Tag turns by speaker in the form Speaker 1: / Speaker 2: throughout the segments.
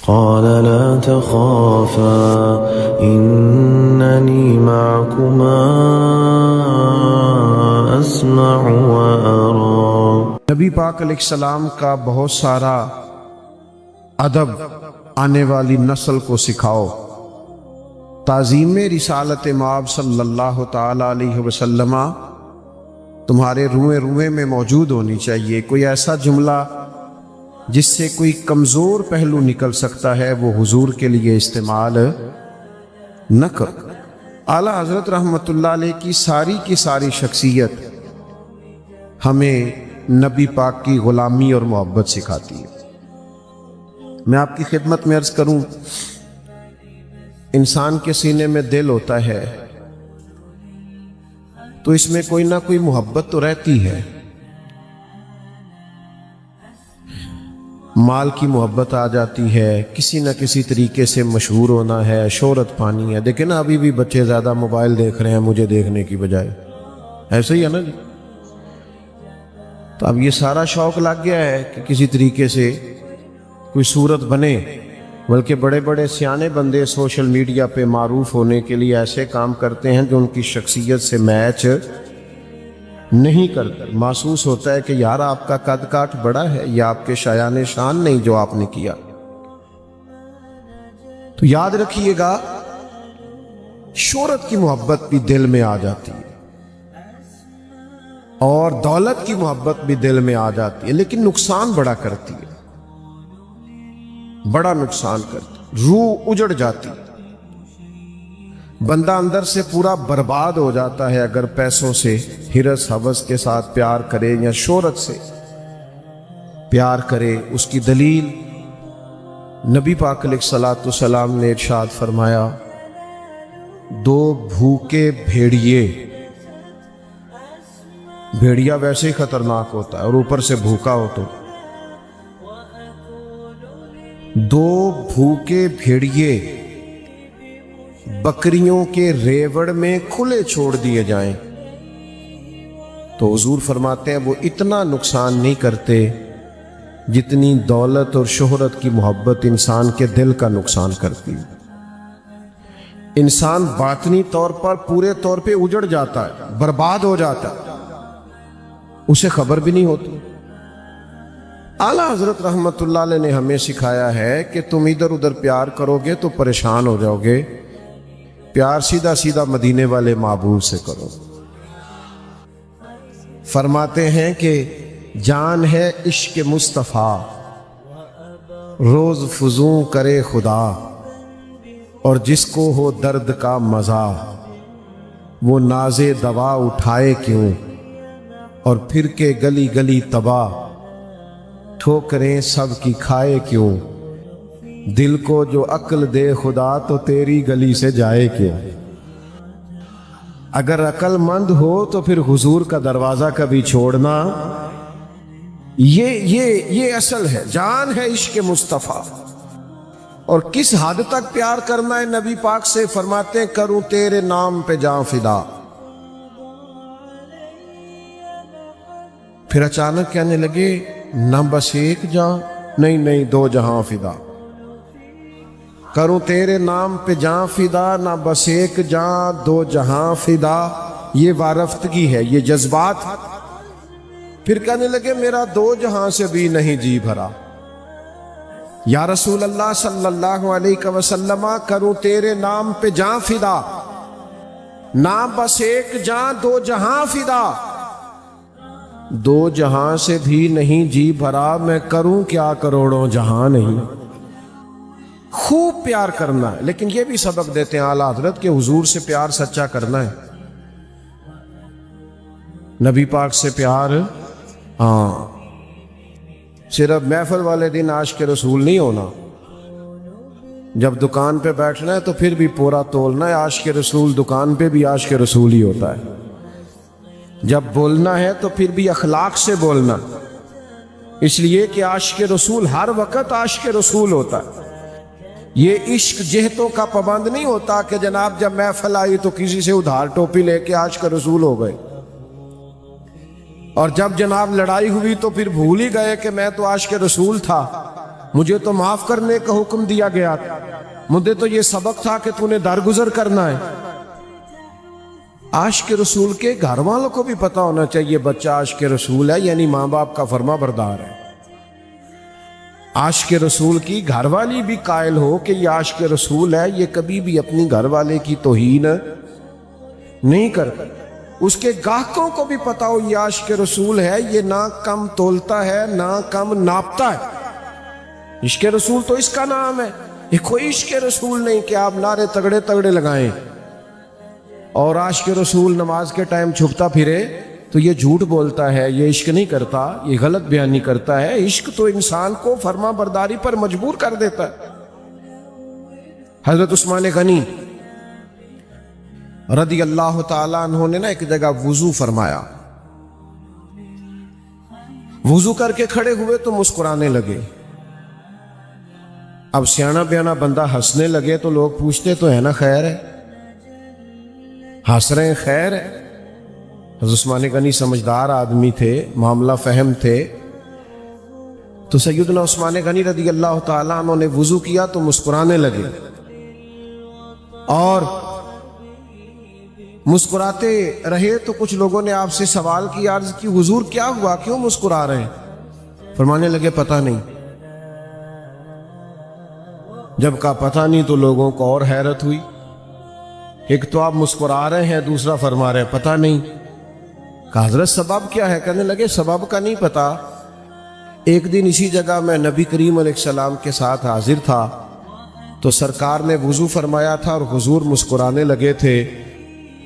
Speaker 1: قال لا تخافا إنني معكما أسمع وأرى۔
Speaker 2: نبی پاک علیہ السلام کا بہت سارا ادب آنے والی نسل کو سکھاؤ۔ تعظیم رسالت مآب صلی اللہ تعالی علیہ وسلم تمہارے روئے روئے میں موجود ہونی چاہیے۔ کوئی ایسا جملہ جس سے کوئی کمزور پہلو نکل سکتا ہے وہ حضور کے لیے استعمال نہ کرو۔ اعلیٰ حضرت رحمۃ اللہ علیہ کی ساری شخصیت ہمیں نبی پاک کی غلامی اور محبت سکھاتی ہے۔ میں آپ کی خدمت میں عرض کروں، انسان کے سینے میں دل ہوتا ہے تو اس میں کوئی نہ کوئی محبت تو رہتی ہے۔ مال کی محبت آ جاتی ہے، کسی نہ کسی طریقے سے مشہور ہونا ہے، شہرت پانی ہے۔ دیکھیں نا، ابھی بھی بچے زیادہ موبائل دیکھ رہے ہیں مجھے دیکھنے کی بجائے، ایسے ہی ہے نا جی۔ تو اب یہ سارا شوق لگ گیا ہے کہ کسی طریقے سے کوئی صورت بنے، بلکہ بڑے بڑے سیانے بندے سوشل میڈیا پہ معروف ہونے کے لیے ایسے کام کرتے ہیں جو ان کی شخصیت سے میچ نہیں کرتا۔ محسوس ہوتا ہے کہ یار آپ کا قد کاٹ بڑا ہے، یا آپ کے شایان شان نہیں جو آپ نے کیا۔ تو یاد رکھیے گا، شہرت کی محبت بھی دل میں آ جاتی ہے اور دولت کی محبت بھی دل میں آ جاتی ہے، لیکن نقصان بڑا کرتی ہے، بڑا نقصان کرتی ہے، روح اجڑ جاتی ہے، بندہ اندر سے پورا برباد ہو جاتا ہے اگر پیسوں سے ہرس ہوس کے ساتھ پیار کرے یا شہرت سے پیار کرے۔ اس کی دلیل نبی پاک علیہ الصلوۃ والسلام نے ارشاد فرمایا، دو بھوکے بھیڑیا ویسے ہی خطرناک ہوتا ہے اور اوپر سے بھوکا ہو تو، دو بھوکے بھیڑیے بکریوں کے ریوڑ میں کھلے چھوڑ دیے جائیں تو حضور فرماتے ہیں وہ اتنا نقصان نہیں کرتے جتنی دولت اور شہرت کی محبت انسان کے دل کا نقصان کرتی۔ انسان باطنی طور پر پورے طور پہ اجڑ جاتا ہے، برباد ہو جاتا ہے، اسے خبر بھی نہیں ہوتی۔ اعلیٰ حضرت رحمۃ اللہ علیہ نے ہمیں سکھایا ہے کہ تم ادھر ادھر پیار کرو گے تو پریشان ہو جاؤ گے، پیار سیدھا سیدھا مدینے والے معبود سے کرو۔ فرماتے ہیں کہ جان ہے عشق مصطفیٰ، روز فزوں کرے خدا، اور جس کو ہو درد کا مزہ وہ ناز دوا اٹھائے کیوں، اور پھر کے گلی گلی تباہ ٹھوکریں سب کی کھائے کیوں، دل کو جو عقل دے خدا تو تیری گلی سے جائے کیوں۔ اگر عقل مند ہو تو پھر حضور کا دروازہ کبھی چھوڑنا، یہ اصل ہے، جان ہے عشق مصطفیٰ۔ اور کس حد تک پیار کرنا ہے نبی پاک سے؟ فرماتے ہیں کروں تیرے نام پہ جاں فدا۔ پھر اچانک کہنے لگے نہ بس ایک جاں، نہیں دو جہاں فدا۔ کروں تیرے نام پہ جاں فدا، نہ بس ایک جاں دو جہاں فدا۔ یہ وارفتگی ہے، یہ جذبات۔ پھر کہنے لگے میرا دو جہاں سے بھی نہیں جی بھرا۔ یا رسول اللہ صلی اللہ علیہ وسلم، کروں تیرے نام پہ جاں فدا، نہ بس ایک جاں دو جہاں فدا۔ دو جہاں سے بھی نہیں جی بھرا، میں کروں کیا کروڑوں جہاں نہیں۔ خوب پیار کرنا ہے، لیکن یہ بھی سبق دیتے ہیں اعلیٰ حضرت کہ حضور سے پیار سچا کرنا ہے، نبی پاک سے پیار صرف محفل والے دن عاشق رسول نہیں ہونا، جب دکان پہ بیٹھنا ہے تو پھر بھی پورا تولنا ہے۔ عاشق رسول دکان پہ بھی عاشق رسول ہی ہوتا ہے۔ جب بولنا ہے تو پھر بھی اخلاق سے بولنا، اس لیے کہ عاشق رسول ہر وقت عاشق رسول ہوتا ہے۔ یہ عشق جہتوں کا پابند نہیں ہوتا کہ جناب جب محفل آئی تو کسی سے ادھار ٹوپی لے کے عاشق رسول ہو گئے، اور جب جناب لڑائی ہوئی تو پھر بھول ہی گئے کہ میں تو عاشق رسول تھا۔ مجھے تو معاف کرنے کا حکم دیا گیا، مجھے تو یہ سبق تھا کہ تو نے درگزر کرنا ہے۔ عاشق رسول کے گھر والوں کو بھی پتا ہونا چاہیے بچہ عاشق رسول ہے، یعنی ماں باپ کا فرما بردار ہے۔ عاشق رسول کی گھر والی بھی قائل ہو کہ یہ عاشق رسول ہے، یہ کبھی بھی اپنی گھر والے کی توہین نہیں کرتا۔ اس کے گاہکوں کو بھی پتا ہو یہ عاشق رسول ہے، یہ نہ کم تولتا ہے نہ کم ناپتا ہے۔ عشق رسول تو اس کا نام ہے، یہ کوئی عشق رسول نہیں کہ آپ نعرے تگڑے تگڑے لگائیں اور عاشق رسول نماز کے ٹائم چھپتا پھرے تو یہ جھوٹ بولتا ہے، یہ عشق نہیں کرتا، یہ غلط بیانی کرتا ہے۔ عشق تو انسان کو فرما برداری پر مجبور کر دیتا ہے۔ حضرت عثمان غنی رضی اللہ تعالیٰ عنہ نے ایک جگہ وضو فرمایا، وضو کر کے کھڑے ہوئے تو مسکرانے لگے۔ اب سیانا بیانا بندہ ہنسنے لگے تو لوگ پوچھتے تو ہے نا خیر ہے، ہنس رہے ہیں خیر ہے۔ حضرت عثمان غنی سمجھدار آدمی تھے، معاملہ فہم تھے، تو سیدنا عثمان غنی رضی اللہ تعالیٰ عنہ نے وضو کیا تو مسکرانے لگے، اور مسکراتے رہے تو کچھ لوگوں نے آپ سے سوال کی، عرض کی حضور کیا ہوا، کیوں مسکرا رہے ہیں؟ فرمانے لگے پتہ نہیں۔ جب کہا پتہ نہیں تو لوگوں کو اور حیرت ہوئی، ایک تو آپ مسکرا رہے ہیں، دوسرا فرما رہے ہیں پتہ نہیں۔ کہا حضرت سبب کیا ہے؟ کہنے لگے سبب کا نہیں پتا، ایک دن اسی جگہ میں نبی کریم علیہ السلام کے ساتھ حاضر تھا تو سرکار نے وضو فرمایا تھا اور حضور مسکرانے لگے تھے،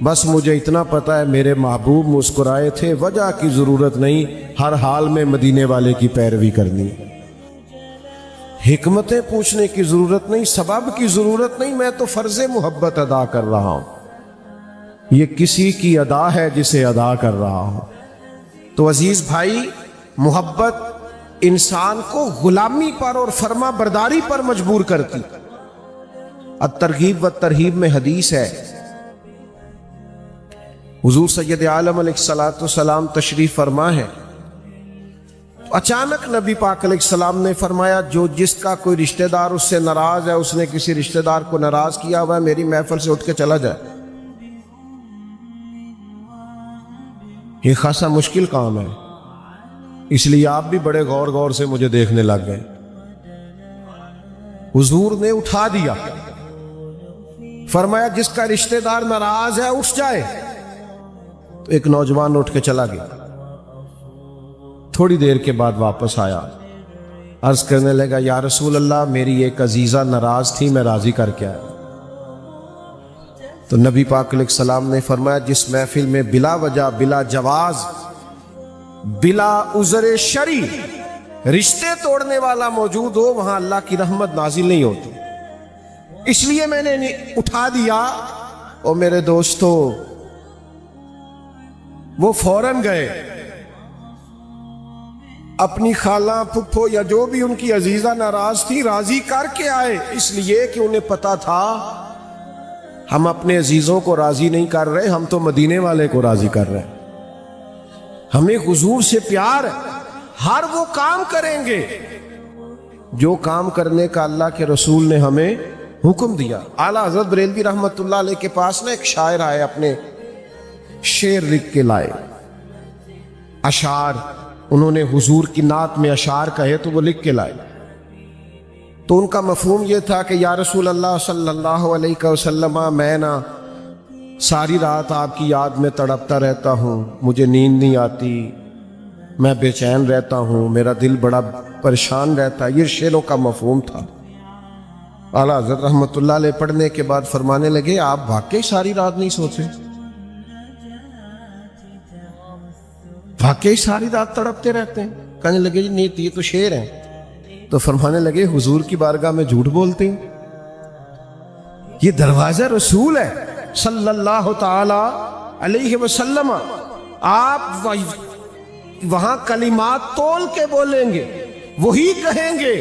Speaker 2: بس مجھے اتنا پتا ہے میرے محبوب مسکرائے تھے، وجہ کی ضرورت نہیں، ہر حال میں مدینے والے کی پیروی کرنی، حکمتیں پوچھنے کی ضرورت نہیں، سبب کی ضرورت نہیں، میں تو فرض محبت ادا کر رہا ہوں، یہ کسی کی ادا ہے جسے ادا کر رہا ہوں۔ تو عزیز بھائی، محبت انسان کو غلامی پر اور فرما برداری پر مجبور کرتی۔ الترغیب والترہیب میں حدیث ہے، حضور سید عالم علیہ السلام تشریف فرما ہے، اچانک نبی پاک علیہ السلام نے فرمایا جو جس کا کوئی رشتہ دار اس سے ناراض ہے، اس نے کسی رشتہ دار کو ناراض کیا ہوا ہے، میری محفل سے اٹھ کے چلا جائے۔ یہ خاصا مشکل کام ہے، اس لیے آپ بھی بڑے غور غور سے مجھے دیکھنے لگ گئے۔ حضور نے اٹھا دیا، فرمایا جس کا رشتہ دار ناراض ہے اٹھ جائے۔ تو ایک نوجوان اٹھ کے چلا گیا، تھوڑی دیر کے بعد واپس آیا، عرض کرنے لگا یا رسول اللہ میری ایک عزیزہ ناراض تھی، میں راضی کر کے آیا۔ تو نبی پاک علیہ السلام نے فرمایا جس محفل میں بلا وجہ، بلا جواز، بلا عذر شرعی رشتے توڑنے والا موجود ہو، وہاں اللہ کی رحمت نازل نہیں ہوتی، اس لیے میں نے اٹھا دیا۔ اور میرے دوستو، وہ فوراً گئے، اپنی خالہ پھپھو یا جو بھی ان کی عزیزہ ناراض تھی راضی کر کے آئے، اس لیے کہ انہیں پتا تھا ہم اپنے عزیزوں کو راضی نہیں کر رہے، ہم تو مدینے والے کو راضی کر رہے ہیں، ہمیں حضور سے پیار ہے، ہر وہ کام کریں گے جو کام کرنے کا اللہ کے رسول نے ہمیں حکم دیا۔ اعلیٰ حضرت بریلوی رحمت اللہ علیہ کے پاس ایک شاعر آئے، اپنے شعر لکھ کے لائے، اشعار، انہوں نے حضور کی نعت میں اشعار کہے تو وہ لکھ کے لائے۔ تو ان کا مفہوم یہ تھا کہ یا رسول اللہ صلی اللہ علیہ وسلم، میں نا ساری رات آپ کی یاد میں تڑپتا رہتا ہوں، مجھے نیند نہیں آتی، میں بے چین رہتا ہوں، میرا دل بڑا پریشان رہتا ہے، یہ شعروں کا مفہوم تھا۔ اعلیٰ حضرت رحمت اللہ علیہ پڑھنے کے بعد فرمانے لگے آپ واقعی ساری رات نہیں سوتے، واقعی ساری رات تڑپتے رہتے ہیں؟ کہنے لگے جی نہیں، یہ تو شعر ہیں۔ تو فرمانے لگے حضور کی بارگاہ میں جھوٹ بولتے ہیں، یہ دروازہ رسول ہے صلی اللہ تعالی علیہ وسلم، آپ وہاں کلمات تول کے بولیں گے، وہی کہیں گے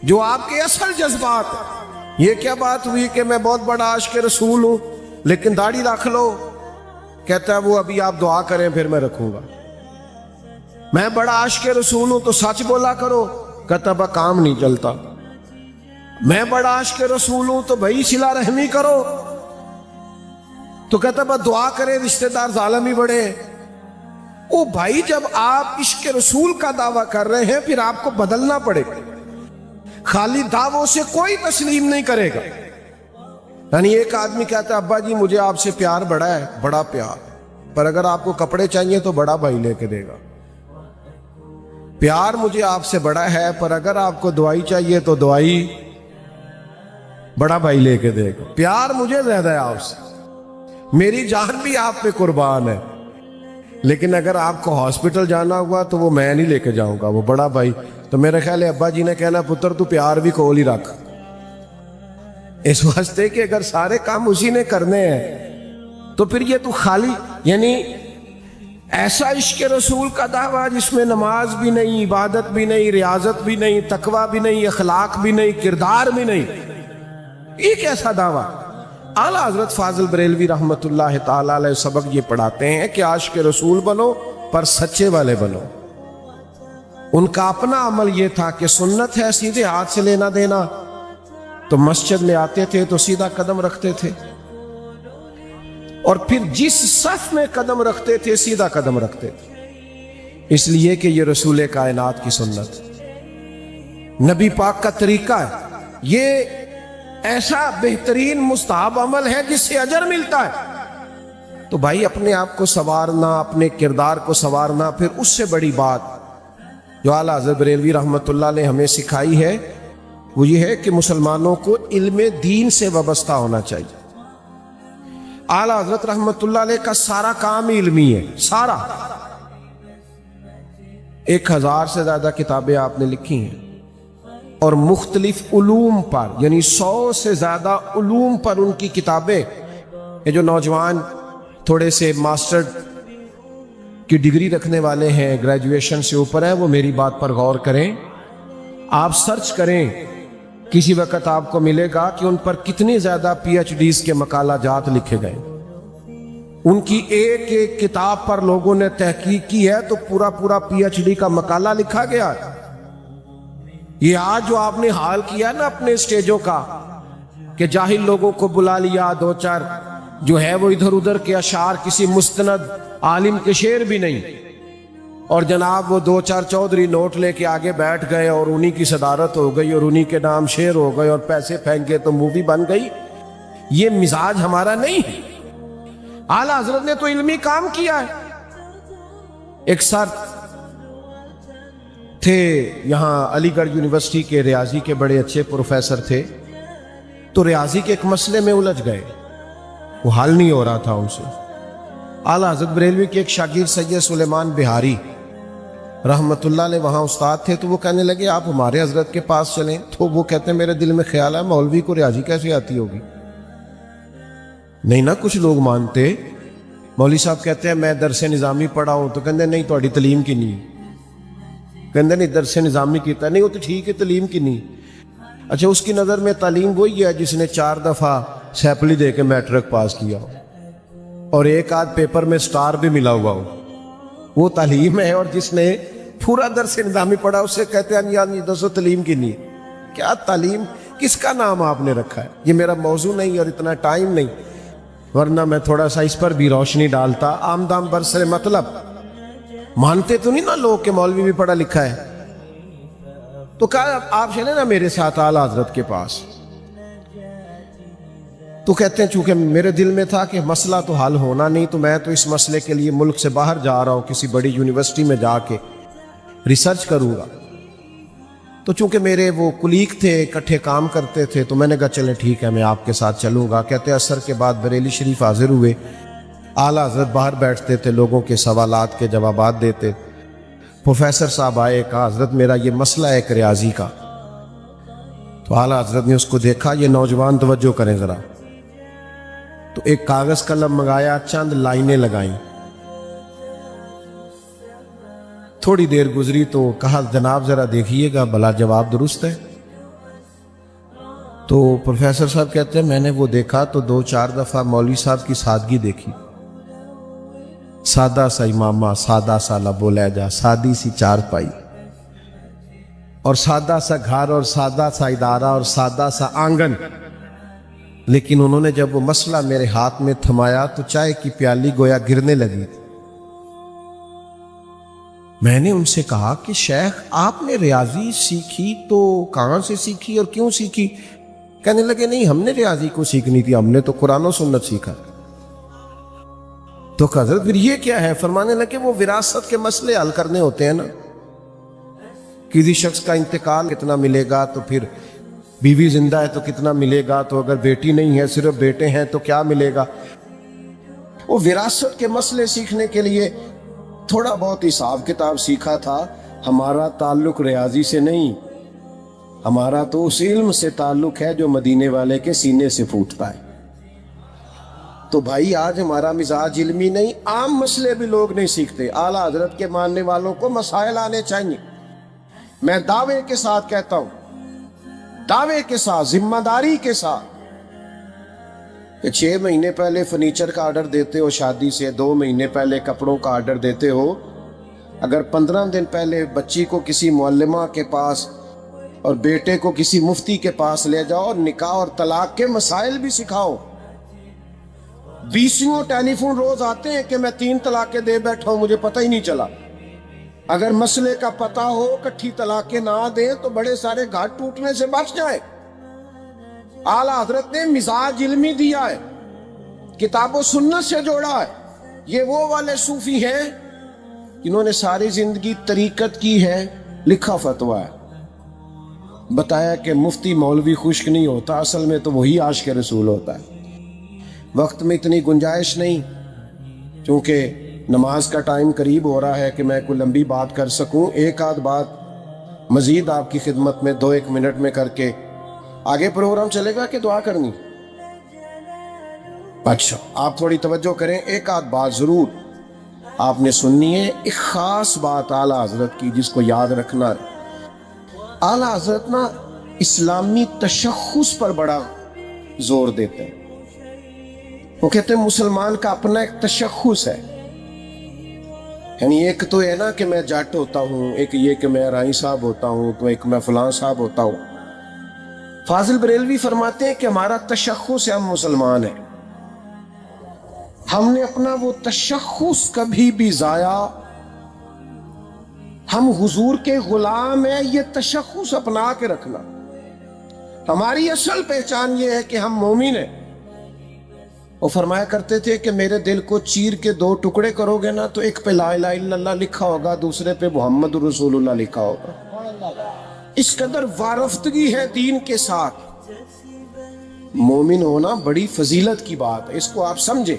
Speaker 2: جو آپ کے اصل جذبات ہیں۔ یہ کیا بات ہوئی کہ میں بہت بڑا عاشق رسول ہوں لیکن داڑھی رکھ لو؟ کہتا ہے وہ ابھی آپ دعا کریں پھر میں رکھوں گا۔ میں بڑا عاشق رسول ہوں تو سچ بولا کرو، کہتا با کام نہیں چلتا، میں بڑا عاشق رسول ہوں تو بھائی صلہ رحمی کرو، تو کہتا با دعا کرے رشتہ دار ظالم ہی بڑے ہیں۔ او بھائی جب آپ عشق رسول کا دعویٰ کر رہے ہیں پھر آپ کو بدلنا پڑے گا، خالی دعووں سے کوئی تسلیم نہیں کرے گا۔ یعنی ایک آدمی کہتا ہے ابا جی مجھے آپ سے پیار بڑا ہے، بڑا پیار، پر اگر آپ کو کپڑے چاہیے تو بڑا بھائی لے کے دے گا۔ پیار مجھے آپ سے بڑا ہے، پر اگر آپ کو دوائی چاہیے تو دوائی بڑا بھائی لے کے دے گا۔ پیار مجھے زیادہ ہے آپ سے، میری جان بھی آپ پہ قربان ہے، لیکن اگر آپ کو ہاسپٹل جانا ہوا تو وہ میں نہیں لے کے جاؤں گا، وہ بڑا بھائی۔ تو میرے خیال ہے ابا جی نے کہنا پتر تو پیار بھی کھول ہی رکھ، اس واسطے کہ اگر سارے کام اسی نے کرنے ہیں تو پھر یہ تو خالی، یعنی ایسا عشق رسول کا دعویٰ جس میں نماز بھی نہیں، عبادت بھی نہیں، ریاضت بھی نہیں، تقوی بھی نہیں، اخلاق بھی نہیں، کردار بھی نہیں، ایک ایسا دعویٰ۔ اعلیٰ حضرت فاضل بریلوی رحمت اللہ تعالیٰ علیہ سبق یہ پڑھاتے ہیں کہ عاشق رسول بنو پر سچے والے بنو۔ ان کا اپنا عمل یہ تھا کہ سنت ہے سیدھے ہاتھ سے لینا دینا، تو مسجد میں آتے تھے تو سیدھا قدم رکھتے تھے، اور پھر جس صف میں قدم رکھتے تھے سیدھا قدم رکھتے تھے، اس لیے کہ یہ رسول کائنات کی سنت، نبی پاک کا طریقہ ہے، یہ ایسا بہترین مستحب عمل ہے جس سے اجر ملتا ہے۔ تو بھائی اپنے آپ کو سنوارنا، اپنے کردار کو سنوارنا، پھر اس سے بڑی بات جو اعلیٰ حضرت بریلوی رحمت اللہ نے ہمیں سکھائی ہے وہ یہ ہے کہ مسلمانوں کو علم دین سے وابستہ ہونا چاہیے۔ اعلیٰ حضرت رحمت اللہ علیہ کا سارا کام علمی ہے، سارا۔ 1000 سے زیادہ کتابیں آپ نے لکھی ہیں، اور مختلف علوم پر، یعنی 100 سے زیادہ علوم پر ان کی کتابیں۔ یہ جو نوجوان تھوڑے سے ماسٹر کی ڈگری رکھنے والے ہیں، گریجویشن سے اوپر ہیں، وہ میری بات پر غور کریں، آپ سرچ کریں، کسی وقت آپ کو ملے گا کہ ان پر کتنی زیادہ پی ایچ ڈیز کے مقالہ جات لکھے گئے۔ ان کی ایک ایک کتاب پر لوگوں نے تحقیق کی ہے تو پورا پی ایچ ڈی کا مقالہ لکھا گیا ہے۔ یہ آج جو آپ نے حال کیا نا اپنے اسٹیجوں کا، کہ جاہل لوگوں کو بلا لیا، 2-4 جو ہے وہ ادھر ادھر کے اشعار، کسی مستند عالم کے شعر بھی نہیں، اور جناب وہ 2-4 چودھری نوٹ لے کے آگے بیٹھ گئے اور انہی کی صدارت ہو گئی اور انہی کے نام شعر ہو گئے اور پیسے پھینک گئے تو مووی بن گئی۔ یہ مزاج ہمارا نہیں ہے۔ اعلیٰ حضرت نے تو علمی کام کیا ہے۔ ایک سر تھے یہاں علی گڑھ یونیورسٹی کے، ریاضی کے بڑے اچھے پروفیسر تھے، تو ریاضی کے ایک مسئلے میں الجھ گئے، وہ حل نہیں ہو رہا تھا ان سے۔ اعلیٰ حضرت بریلوی کے ایک شاگرد سید سلیمان بہاری رحمت اللہ علیہ وہاں استاد تھے، تو وہ کہنے لگے آپ ہمارے حضرت کے پاس چلیں۔ تو وہ کہتے ہیں میرے دل میں خیال ہے مولوی کو ریاضی کیسے آتی ہوگی؟ نہیں نا کچھ لوگ مانتے۔ مولوی صاحب کہتے ہیں میں درس نظامی پڑھا ہوں، تو کہتے ہیں نہیں تھوڑی تعلیم کی نہیں، کہتے نہیں درس نظامی کیتا نہیں، وہ تو ٹھیک ہے تعلیم کی نہیں۔ اچھا اس کی نظر میں تعلیم وہی ہے جس نے 4 دفعہ سیپلی دے کے میٹرک پاس کیا ہو اور ایک آدھ پیپر میں سٹار بھی ملا ہوا ہو، وہ تعلیم ہے۔ اور جس نے پورا درس نظامی پڑھا اسے کہتے ہیں یار دوستو تعلیم کی نہیں۔ کیا تعلیم کس کا نام آپ نے رکھا ہے؟ یہ میرا موضوع نہیں اور اتنا ٹائم نہیں، ورنہ میں تھوڑا سا اس پر بھی روشنی ڈالتا۔ آمدام برسر مطلب مانتے تو نہیں نا لوگ کہ مولوی بھی پڑھا لکھا ہے، تو کہا آپ چلیں نا میرے ساتھ اعلیٰ حضرت کے پاس۔ تو کہتے ہیں چونکہ میرے دل میں تھا کہ مسئلہ تو حل ہونا نہیں، تو میں تو اس مسئلے کے لیے ملک سے باہر جا رہا ہوں، کسی بڑی یونیورسٹی میں جا کے ریسرچ کروں گا۔ تو چونکہ میرے وہ کلیگ تھے، اکٹھے کام کرتے تھے، تو میں نے کہا چلیں ٹھیک ہے میں آپ کے ساتھ چلوں گا۔ کہتے ہیں عصر کے بعد بریلی شریف حاضر ہوئے، اعلیٰ حضرت باہر بیٹھتے تھے، لوگوں کے سوالات کے جوابات دیتے۔ پروفیسر صاحب آئے، کہا حضرت میرا یہ مسئلہ ہے ایک ریاضی کا۔ تو اعلیٰ حضرت نے اس کو دیکھا، یہ نوجوان توجہ کریں ذرا، تو ایک کاغذ قلم منگایا، چند لائنیں لگائیں۔ تھوڑی دیر گزری تو کہا جناب ذرا دیکھیے گا بھلا جواب درست ہے؟ تو پروفیسر صاحب کہتے ہیں میں نے وہ دیکھا تو 2-4 دفعہ مولوی صاحب کی سادگی دیکھی، سادہ سا امامہ، سادہ سا لب و لہجہ، سادی سی چار پائی۔ اور سادہ سا گھر اور سادہ سا ادارہ اور سادہ سا آنگن، لیکن انہوں نے جب وہ مسئلہ میرے ہاتھ میں تھمایا تو چائے کی پیالی گویا گرنے لگی تھی۔ میں نے ان سے کہا کہ شیخ آپ نے ریاضی سیکھی تو کہاں سے سیکھی اور کیوں سیکھی؟ کہنے لگے نہیں، ہم نے ریاضی کو سیکھنی تھی، ہم نے تو قرآن و سنت سیکھا۔ تو حضرت پھر یہ کیا ہے؟ فرمانے لگے وہ وراثت کے مسئلے حل کرنے ہوتے ہیں نا، کسی شخص کا انتقال کتنا ملے گا، تو پھر بیوی زندہ ہے تو کتنا ملے گا، تو اگر بیٹی نہیں ہے صرف بیٹے ہیں تو کیا ملے گا۔ وہ وراثت کے مسئلے سیکھنے کے لیے تھوڑا بہت حساب کتاب سیکھا تھا۔ ہمارا تعلق ریاضی سے نہیں، ہمارا تو اس علم سے تعلق ہے جو مدینے والے کے سینے سے پھوٹتا ہے۔ تو بھائی آج ہمارا مزاج علمی نہیں، عام مسئلے بھی لوگ نہیں سیکھتے۔ اعلیٰ حضرت کے ماننے والوں کو مسائل آنے چاہیے۔ میں دعوے کے ساتھ کہتا ہوں، دعوے کے ساتھ، ذمہ داری کے ساتھ، کہ 6 مہینے پہلے فرنیچر کا آرڈر دیتے ہو شادی سے، 2 مہینے پہلے کپڑوں کا آرڈر دیتے ہو، اگر 15 دن پہلے بچی کو کسی معلمہ کے پاس اور بیٹے کو کسی مفتی کے پاس لے جاؤ اور نکاح اور طلاق کے مسائل بھی سکھاؤ۔ 20 ٹیلی فون روز آتے ہیں کہ میں 3 طلاقیں دے بیٹھا ہوں، مجھے پتہ ہی نہیں چلا۔ اگر مسئلے کا پتہ ہو، کٹھی طلاقیں نہ دیں تو بڑے سارے گھاٹ ٹوٹنے سے بچ جائیں۔ اعلیٰ حضرت نے مزاج علمی دیا ہے، کتاب و سنت سے جوڑا ہے۔ یہ وہ والے صوفی ہیں جنہوں نے ساری زندگی طریقت کی ہے، لکھا فتویٰ ہے، بتایا کہ مفتی مولوی خشک نہیں ہوتا، اصل میں تو وہی عاشق رسول ہوتا ہے۔ وقت میں اتنی گنجائش نہیں، چونکہ نماز کا ٹائم قریب ہو رہا ہے کہ میں کوئی لمبی بات کر سکوں۔ ایک آدھ بات مزید آپ کی خدمت میں 2-1 منٹ میں کر کے آگے پروگرام چلے گا کہ دعا کرنی؟ اچھا، آپ تھوڑی توجہ کریں، ایک آدھ بات ضرور آپ نے سننی ہے۔ ایک خاص بات اعلیٰ حضرت کی جس کو یاد رکھنا ہے۔ اعلیٰ حضرت نا اسلامی تشخص پر بڑا زور دیتے ہیں۔ وہ کہتے ہیں مسلمان کا اپنا ایک تشخص ہے، یعنی ایک تو ہے نا کہ میں جٹ ہوتا ہوں، ایک یہ کہ میں رائی صاحب ہوتا ہوں، تو ایک میں فلاں صاحب ہوتا ہوں۔ فاضل بریلوی فرماتے ہیں کہ ہمارا تشخص ہے، ہم مسلمان ہیں۔ ہم نے اپنا وہ تشخص کبھی بھی ضائع، ہم حضور کے غلام ہیں، یہ تشخص اپنا کے رکھنا۔ ہماری اصل پہچان یہ ہے کہ ہم مومن ہیں۔ وہ فرمایا کرتے تھے کہ میرے دل کو چیر کے 2 ٹکڑے کرو گے نا تو ایک پہ لا الہ الا اللہ لکھا ہوگا، دوسرے پہ محمد رسول اللہ لکھا ہوگا۔ اس قدر وارفتگی ہے دین کے ساتھ۔ مومن ہونا بڑی فضیلت کی بات ہے، اس کو آپ سمجھیں۔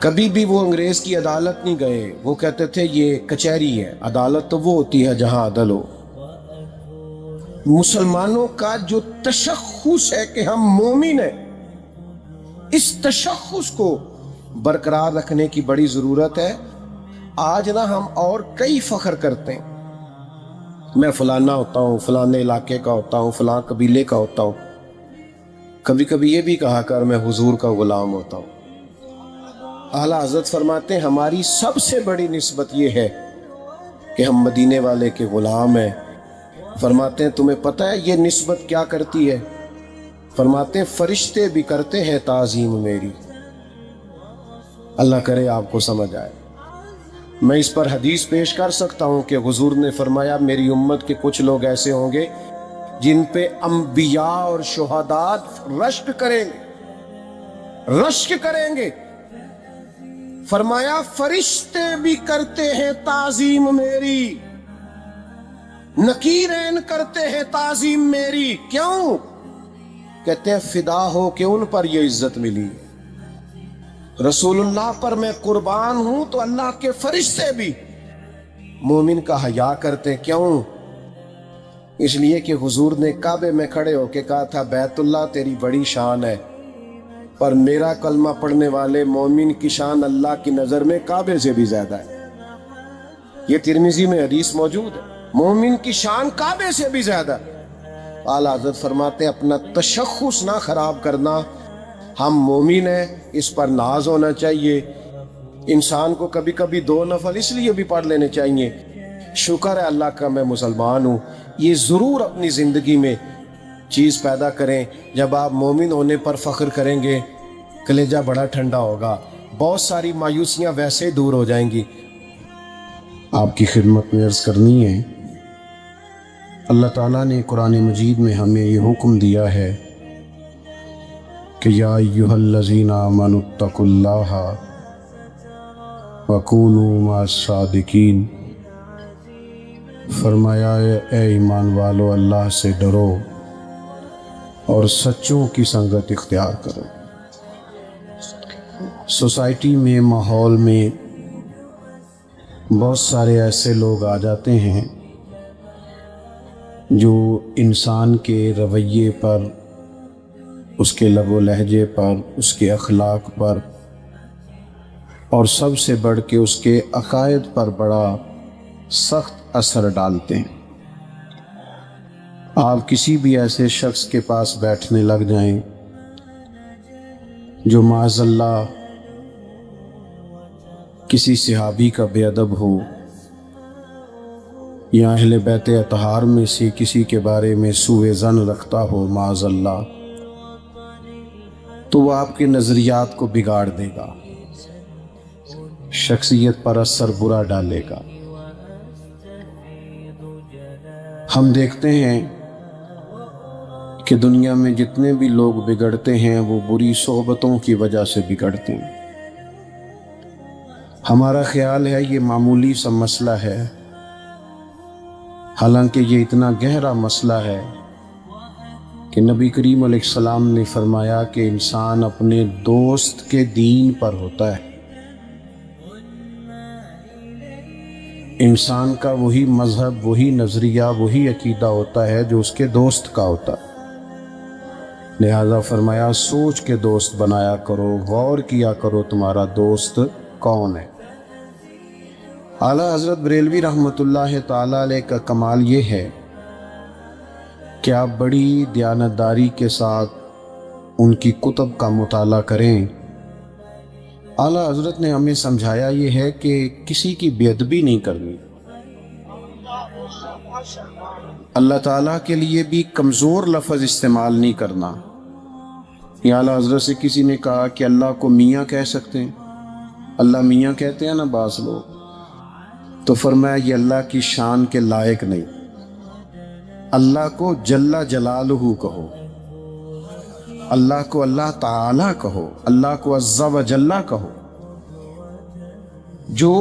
Speaker 2: کبھی بھی وہ انگریز کی عدالت نہیں گئے، وہ کہتے تھے یہ کچہری ہے، عدالت تو وہ ہوتی ہے جہاں عدل ہو۔ مسلمانوں کا جو تشخص ہے کہ ہم مومن ہیں، اس تشخص کو برقرار رکھنے کی بڑی ضرورت ہے۔ آج نا ہم اور کئی فخر کرتے ہیں، میں فلانا ہوتا ہوں، فلانے علاقے کا ہوتا ہوں، فلاں قبیلے کا ہوتا ہوں۔ کبھی کبھی یہ بھی کہا کر میں حضور کا غلام ہوتا ہوں۔ اعلیٰ حضرت فرماتے ہیں ہماری سب سے بڑی نسبت یہ ہے کہ ہم مدینے والے کے غلام ہیں۔ فرماتے ہیں تمہیں پتہ ہے یہ نسبت کیا کرتی ہے؟ فرماتے ہیں فرشتے بھی کرتے ہیں تعظیم میری۔ اللہ کرے آپ کو سمجھ آئے۔ میں اس پر حدیث پیش کر سکتا ہوں کہ حضور نے فرمایا میری امت کے کچھ لوگ ایسے ہوں گے جن پہ انبیاء اور شہداء رشک کریں گے، رشک کریں گے۔ فرمایا فرشتے بھی کرتے ہیں تعظیم میری، نکیرین کرتے ہیں تعظیم میری۔ کیوں؟ کہتے ہیں فدا ہو کہ ان پر یہ عزت ملی، رسول اللہ پر میں قربان ہوں تو اللہ کے فرشتے بھی مومن کا حیا کرتے ہیں۔ کیوں؟ اس لیے کہ حضور نے کعبے میں کھڑے ہو کے کہا تھا بیت اللہ تیری بڑی شان ہے، پر میرا کلمہ پڑھنے والے مومن کی شان اللہ کی نظر میں کعبے سے بھی زیادہ ہے۔ یہ ترمذی میں حدیث موجود ہے، مومن کی شان کعبے سے بھی زیادہ ہے۔ اعلیٰ حضرت فرماتے ہیں اپنا تشخص نہ خراب کرنا، ہم مومن ہیں، اس پر ناز ہونا چاہیے۔ انسان کو کبھی کبھی 2 نفل اس لیے بھی پڑھ لینے چاہیے
Speaker 3: شکر ہے اللہ کا میں مسلمان ہوں. یہ ضرور اپنی زندگی میں چیز پیدا کریں. جب آپ مومن ہونے پر فخر کریں گے کلیجہ بڑا ٹھنڈا ہوگا، بہت ساری مایوسیاں ویسے دور ہو جائیں گی.
Speaker 2: آپ کی خدمت میں عرض کرنی ہے، اللہ تعالیٰ نے قرآن مجید میں ہمیں یہ حکم دیا ہے کہ یا ایھا الذین آمنوا اتقوا اللہ وکونوا مع الصادقین. فرمایا اے ایمان والو اللہ سے ڈرو اور سچوں کی سنگت اختیار کرو. سوسائٹی میں، ماحول میں بہت سارے ایسے لوگ آ جاتے ہیں جو انسان کے رویے پر، اس کے لب و لہجے پر، اس کے اخلاق پر اور سب سے بڑھ کے اس کے عقائد پر بڑا سخت اثر ڈالتے ہیں. آپ کسی بھی ایسے شخص کے پاس بیٹھنے لگ جائیں جو معاذ اللہ کسی صحابی کا بے ادب ہو یا اہل بیت اطہار میں سے کسی کے بارے میں سوء ظن رکھتا ہو معاذ اللہ، تو وہ آپ کے نظریات کو بگاڑ دے گا، شخصیت پر اثر برا ڈالے گا. ہم دیکھتے ہیں کہ دنیا میں جتنے بھی لوگ بگڑتے ہیں وہ بری صحبتوں کی وجہ سے بگڑتے ہیں. ہمارا خیال ہے یہ معمولی سا مسئلہ ہے، حالانکہ یہ اتنا گہرا مسئلہ ہے کہ نبی کریم علیہ السلام نے فرمایا کہ انسان اپنے دوست کے دین پر ہوتا ہے. انسان کا وہی مذہب، وہی نظریہ، وہی عقیدہ ہوتا ہے جو اس کے دوست کا ہوتا ہے. لہذا فرمایا سوچ کے دوست بنایا کرو، غور کیا کرو تمہارا دوست کون ہے. اعلیٰ حضرت بریلوی رحمۃ اللہ تعالیٰ علیہ کا کمال یہ ہے کہ آپ بڑی دیانتداری کے ساتھ ان کی کتب کا مطالعہ کریں. اعلیٰ حضرت نے ہمیں سمجھایا یہ ہے کہ کسی کی بے ادبی نہیں کرنی. اللہ تعالیٰ کے لیے بھی کمزور لفظ استعمال نہیں کرنا. یہ اعلیٰ حضرت سے کسی نے کہا کہ اللہ کو میاں کہہ سکتے ہیں؟ اللہ میاں کہتے ہیں نا بعض لوگ. تو فرمایا یہ اللہ کی شان کے لائق نہیں. اللہ کو جل جلالہ کہو، اللہ کو اللہ تعالیٰ کہو، اللہ کو عز و جل کہو. جو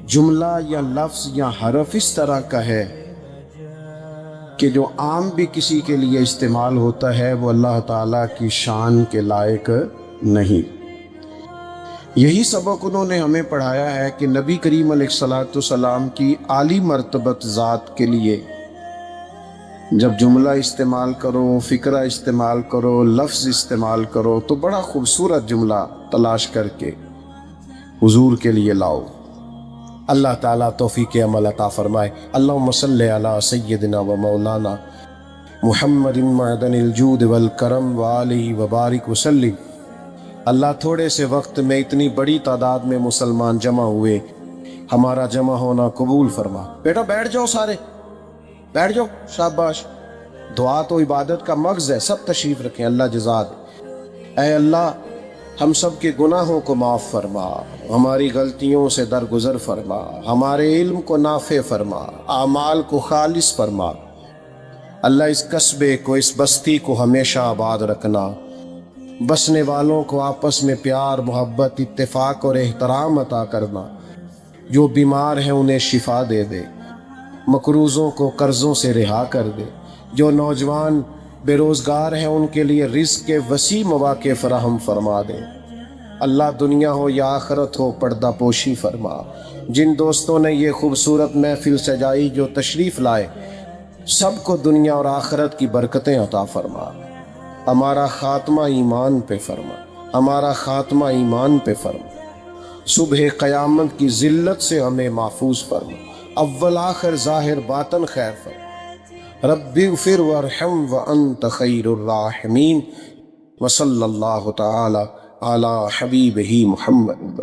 Speaker 2: جملہ یا لفظ یا حرف اس طرح کا ہے کہ جو عام بھی کسی کے لیے استعمال ہوتا ہے وہ اللہ تعالیٰ کی شان کے لائق نہیں. یہی سبق انہوں نے ہمیں پڑھایا ہے کہ نبی کریم علیہ الصلاۃ والسلام کی عالی مرتبت ذات کے لیے جب جملہ استعمال کرو، فکرہ استعمال کرو، لفظ استعمال کرو تو بڑا خوبصورت جملہ تلاش کر کے حضور کے لیے لاؤ.
Speaker 3: اللہ تعالیٰ توفیق عمل عطا فرمائے. اللہم صلی علی سیدنا و مولانا محمد معدن الجود والکرم وآلہ وبارک وسلم. اللہ تھوڑے سے وقت میں اتنی بڑی تعداد میں مسلمان جمع ہوئے، ہمارا جمع ہونا قبول فرما. بیٹا بیٹھ جاؤ، سارے بیٹھ جاؤ، شاباش. دعا تو عبادت کا مغز ہے، سب تشریف رکھیں، اللہ جزا دے. اے اللہ ہم سب کے گناہوں کو معاف فرما، ہماری غلطیوں سے درگزر فرما، ہمارے علم کو نافع فرما، اعمال کو خالص فرما. اللہ اس قصبے کو، اس بستی کو ہمیشہ آباد رکھنا. بسنے والوں کو آپس میں پیار، محبت، اتفاق اور احترام عطا کرنا. جو بیمار ہیں انہیں شفا دے دے، مقروضوں کو قرضوں سے رہا کر دے. جو نوجوان بے روزگار ہیں ان کے لیے رزق کے وسیع مواقع فراہم فرما دے. اللہ دنیا ہو یا آخرت ہو پردہ پوشی فرما. جن دوستوں نے یہ خوبصورت محفل سجائی، جو تشریف لائے، سب کو دنیا اور آخرت کی برکتیں عطا فرما. ہمارا خاتمہ ایمان پہ فرما، ہمارا خاتمہ ایمان پہ فرما. صبح قیامت کی ذلت سے ہمیں محفوظ فرما. اول آخر ظاہر باطن خیر فرما. رب اغفر وارحم وانت خیر الراحمین. وصلی اللہ تعالی علی حبیبہ محمد.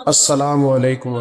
Speaker 3: السلام علیکم.